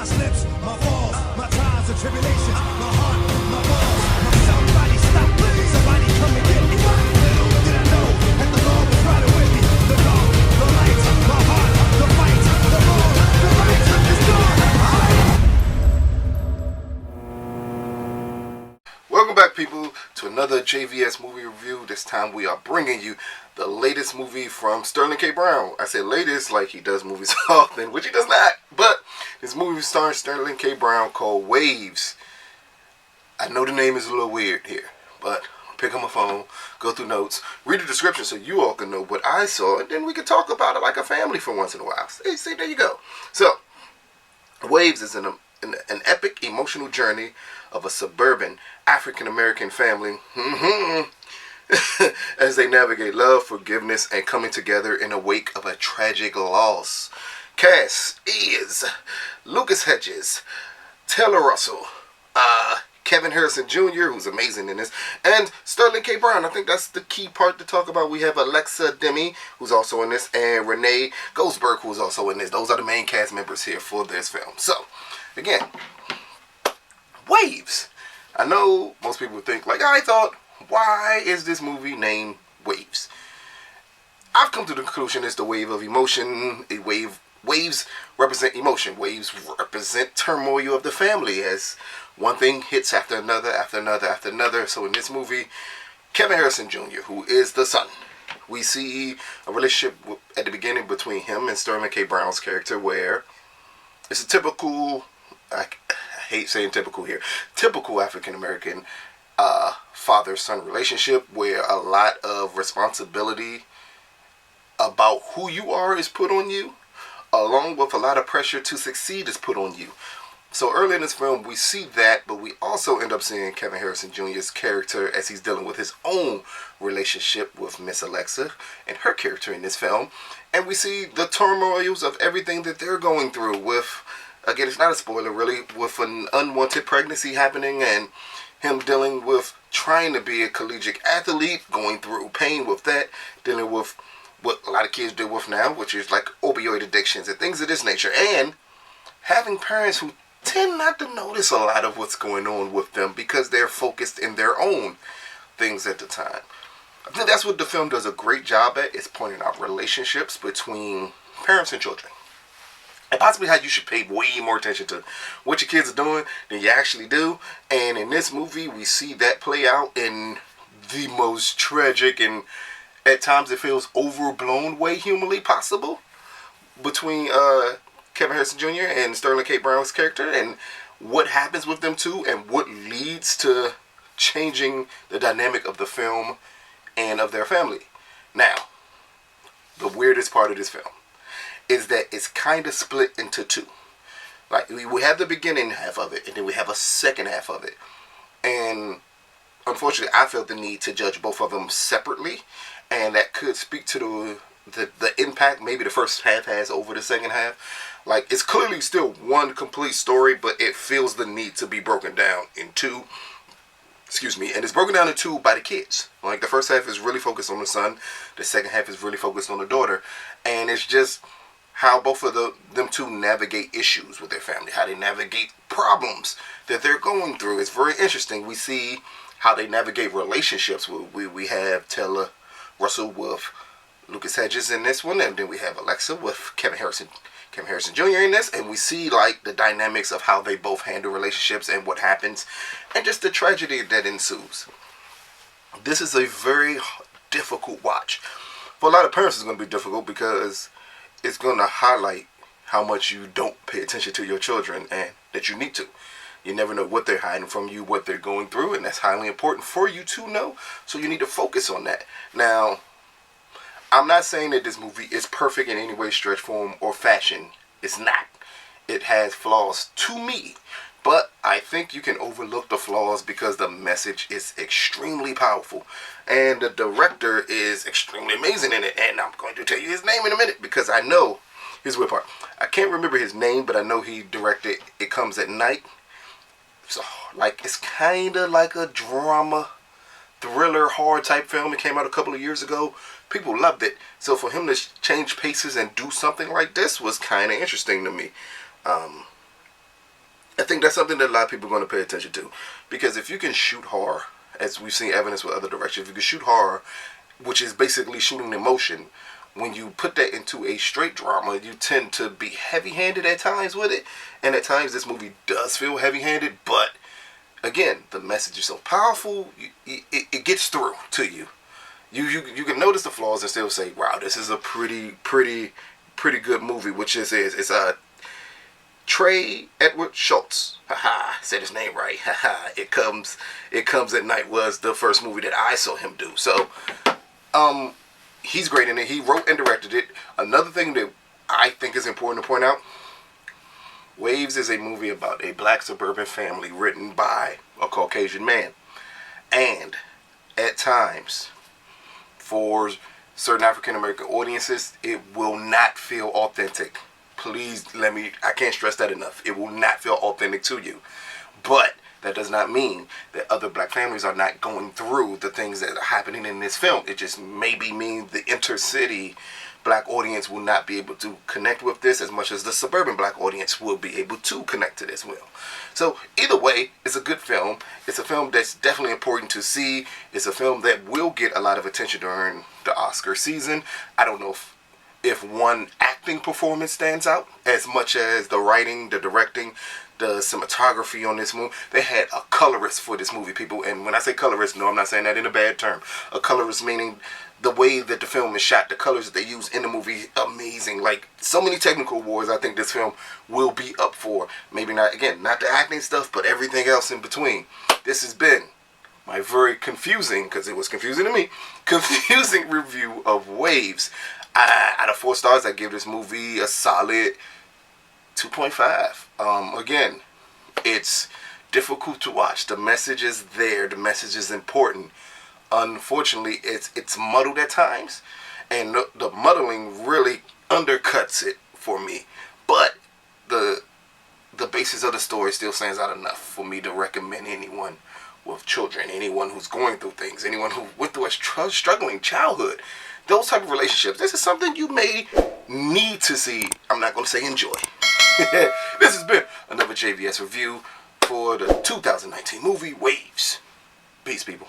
my slips, my falls, my trials and tribulations, my heart, my balls, my somebody stop me, somebody come and get me. Little did I know that the Lord was riding with me. The dark, the light, my heart, the fight, the wrong, the right is gone. Welcome back, people, to another JVS movie review. This time we are bringing you the latest movie from Sterling K. Brown. I say latest like he does movies often, which he does not. But this movie starring Sterling K. Brown called Waves. I know the name is a little weird here, but pick up my phone, go through notes, read the description so you all can know what I saw, and then we can talk about it like a family for once in a while. See, there you go. So, Waves is an epic emotional journey of a suburban African-American family as they navigate love, forgiveness, and coming together in the wake of a tragic loss. Cast is Lucas Hedges, Taylor Russell, Kevin Harrison Jr., who's amazing in this, and Sterling K. Brown. I think that's the key part to talk about. We have Alexa Demi, who's also in this, and Renee Goldsberry, who's also in this. Those are the main cast members here for this film. So, again, Waves. I know most people think, like I thought, why is this movie named Waves? I've come to the conclusion it's the wave of emotion. Waves represent emotion. Waves represent turmoil of the family as one thing hits after another, after another, after another. So in this movie, Kevin Harrison Jr., who is the son, we see a relationship at the beginning between him and Sterling K. Brown's character where it's a typical, I hate saying typical here, typical African-American father-son relationship where a lot of responsibility about who you are is put on you, along with a lot of pressure to succeed is put on you. So early in this film, we see that, but we also end up seeing Kevin Harrison Jr.'s character as he's dealing with his own relationship with Miss Alexa and her character in this film. And we see the turmoils of everything that they're going through with, again, it's not a spoiler really, with an unwanted pregnancy happening and him dealing with trying to be a collegiate athlete, going through pain with that, dealing with what a lot of kids deal with now, which is like opioid addictions and things of this nature, and having parents who tend not to notice a lot of what's going on with them because they're focused in their own things at the time. I think that's what the film does a great job at, is pointing out relationships between parents and children. And possibly how you should pay way more attention to what your kids are doing than you actually do. And in this movie, we see that play out in the most tragic and at times it feels overblown way humanly possible between Kevin Harrison Jr. and Sterling K. Brown's character, and what happens with them two and what leads to changing the dynamic of the film and of their family. Now, the weirdest part of this film is that it's kind of split into two. Like, we have the beginning half of it, and then we have a second half of it. And unfortunately, I felt the need to judge both of them separately, and that could speak to the impact maybe the first half has over the second half. Like, it's clearly still one complete story, but it feels the need to be broken down in two. Excuse me. And it's broken down in two by the kids. Like, the first half is really focused on the son. The second half is really focused on the daughter. And it's just how both of them two navigate issues with their family, how they navigate problems that they're going through. It's very interesting. We see how they navigate relationships. We have Taylor Russell with Lucas Hedges in this one, and then we have Alexa with Kevin Harrison Jr. in this, and we see like the dynamics of how they both handle relationships and what happens, and just the tragedy that ensues. This is a very difficult watch. For a lot of parents, it's going to be difficult because it's going to highlight how much you don't pay attention to your children and that you need to. You never know what they're hiding from you, what they're going through, and that's highly important for you to know, so you need to focus on that. Now, I'm not saying that this movie is perfect in any way, stretch, form, or fashion. It's not. It has flaws to me, but I think you can overlook the flaws because the message is extremely powerful, and the director is extremely amazing in it, and I'm going to tell you his name in a minute because I know his weird part. I can't remember his name, but I know he directed It Comes at Night. So, like, it's kind of like a drama, thriller, horror type film. It came out a couple of years ago. People loved it. So for him to change paces and do something like this was kind of interesting to me. I think that's something that a lot of people are going to pay attention to. Because if you can shoot horror, as we've seen evidence with other directions, if you can shoot horror, which is basically shooting emotion, when you put that into a straight drama, you tend to be heavy-handed at times with it. And at times this movie does feel heavy-handed, but again, the message is so powerful, it gets through to you. You can notice the flaws and still say, wow, this is a pretty good movie, which is it's a Trey Shults. Haha, said his name right. Haha, It Comes at Night was the first movie that I saw him do. So, he's great in it. He wrote and directed it. Another thing that I think is important to point out, Waves is a movie about a black suburban family written by a Caucasian man. And at times, for certain African American audiences, it will not feel authentic. Please I can't stress that enough. It will not feel authentic to you. But that does not mean that other black families are not going through the things that are happening in this film. It just maybe means the intercity black audience will not be able to connect with this as much as the suburban black audience will be able to connect to this well. So either way, it's a good film. It's a film that's definitely important to see. It's a film that will get a lot of attention during the Oscar season. I don't know if one acting performance stands out as much as the writing, the directing, the cinematography on this movie. They had a colorist for this movie, people. And when I say colorist, no, I'm not saying that in a bad term. A colorist meaning the way that the film is shot, the colors that they use in the movie, amazing. Like, so many technical awards I think this film will be up for. Maybe not, again, not the acting stuff, but everything else in between. This has been my very confusing, because it was confusing to me, confusing review of Waves. Out of 4 stars, I give this movie a solid 2.5. Again, it's difficult to watch. The message is there. The message is important. Unfortunately, it's muddled at times, and the muddling really undercuts it for me. But the basis of the story still stands out enough for me to recommend anyone with children, anyone who's going through things, anyone who went through a struggling childhood, those type of relationships. This is something you may need to see. I'm not going to say enjoy. This has been another JVS review for the 2019 movie Waves. Peace, people.